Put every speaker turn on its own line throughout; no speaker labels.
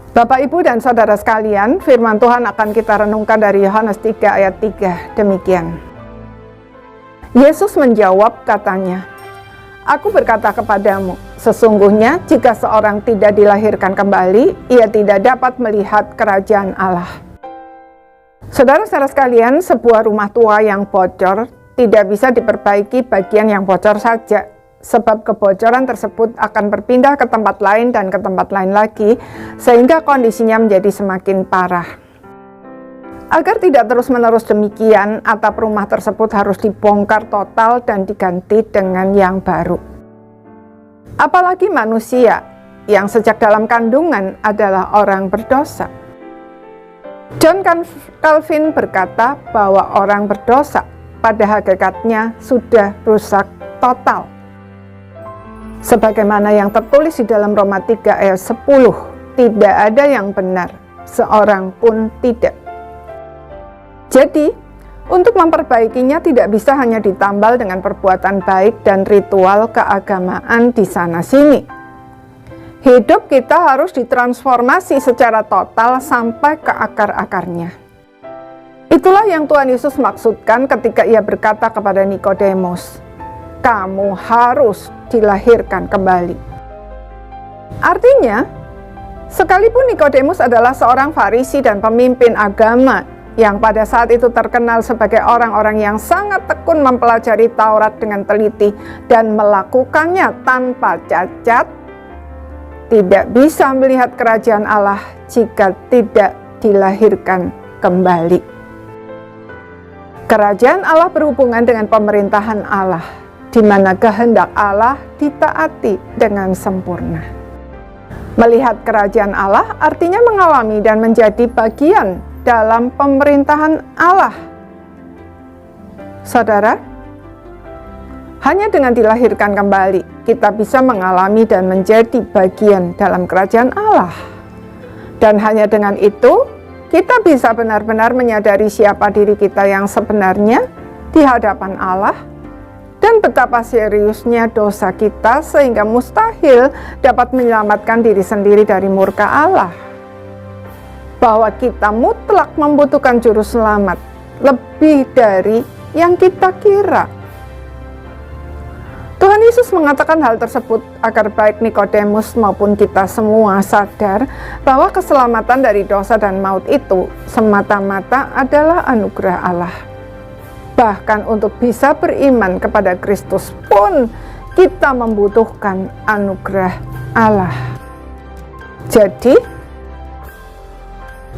Bapak, Ibu, dan Saudara sekalian, firman Tuhan akan kita renungkan dari Yohanes 3 ayat 3, demikian. Yesus menjawab katanya, "Aku berkata kepadamu, sesungguhnya jika seorang tidak dilahirkan kembali, ia tidak dapat melihat kerajaan Allah." Saudara-saudara sekalian, sebuah rumah tua yang bocor tidak bisa diperbaiki bagian yang bocor saja, sebab kebocoran tersebut akan berpindah ke tempat lain dan ke tempat lain lagi, sehingga kondisinya menjadi semakin parah. Agar tidak terus-menerus demikian, atap rumah tersebut harus dibongkar total dan diganti dengan yang baru. Apalagi manusia yang sejak dalam kandungan adalah orang berdosa. John Calvin berkata bahwa orang berdosa pada hakikatnya sudah rusak total. Sebagaimana yang tertulis di dalam Roma 3 ayat 10, tidak ada yang benar, seorang pun tidak. Jadi, untuk memperbaikinya tidak bisa hanya ditambal dengan perbuatan baik dan ritual keagamaan di sana-sini. Hidup kita harus ditransformasi secara total sampai ke akar-akarnya. Itulah yang Tuhan Yesus maksudkan ketika ia berkata kepada Nikodemus, "Kamu harus dilahirkan kembali." Artinya, sekalipun Nikodemus adalah seorang Farisi dan pemimpin agama yang pada saat itu terkenal sebagai orang-orang yang sangat tekun mempelajari Taurat dengan teliti dan melakukannya tanpa cacat, tidak bisa melihat kerajaan Allah jika tidak dilahirkan kembali. Kerajaan Allah berhubungan dengan pemerintahan Allah, di mana kehendak Allah ditaati dengan sempurna. Melihat kerajaan Allah artinya mengalami dan menjadi bagian dalam pemerintahan Allah. Saudara, hanya dengan dilahirkan kembali, kita bisa mengalami dan menjadi bagian dalam kerajaan Allah. Dan hanya dengan itu, kita bisa benar-benar menyadari siapa diri kita yang sebenarnya di hadapan Allah, dan betapa seriusnya dosa kita sehingga mustahil dapat menyelamatkan diri sendiri dari murka Allah. Bahwa kita mutlak membutuhkan juru selamat lebih dari yang kita kira. Tuhan Yesus mengatakan hal tersebut agar baik Nikodemus maupun kita semua sadar bahwa keselamatan dari dosa dan maut itu semata-mata adalah anugerah Allah. Bahkan untuk bisa beriman kepada Kristus pun kita membutuhkan anugerah Allah. Jadi,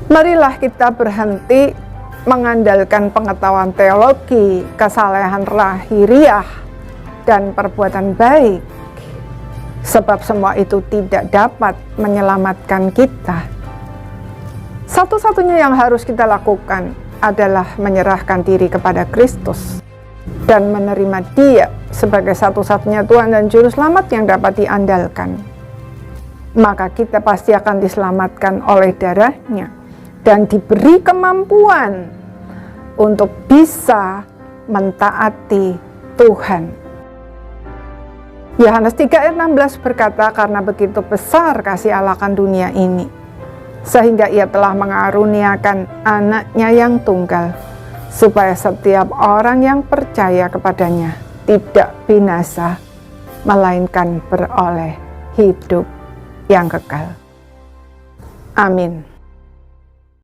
marilah kita berhenti mengandalkan pengetahuan teologi, kesalehan lahiriah, dan perbuatan baik, sebab semua itu tidak dapat menyelamatkan kita. Satu-satunya yang harus kita lakukan adalah menyerahkan diri kepada Kristus dan menerima Dia sebagai satu-satunya Tuhan dan Juru Selamat yang dapat diandalkan. Maka kita pasti akan diselamatkan oleh darah-Nya dan diberi kemampuan untuk bisa mentaati Tuhan. Yohanes 3 ayat 16 berkata, "Karena begitu besar kasih Allah akan dunia ini, sehingga Ia telah mengaruniakan Anak-Nya yang tunggal, supaya setiap orang yang percaya kepadanya tidak binasa, melainkan beroleh hidup yang kekal." Amin.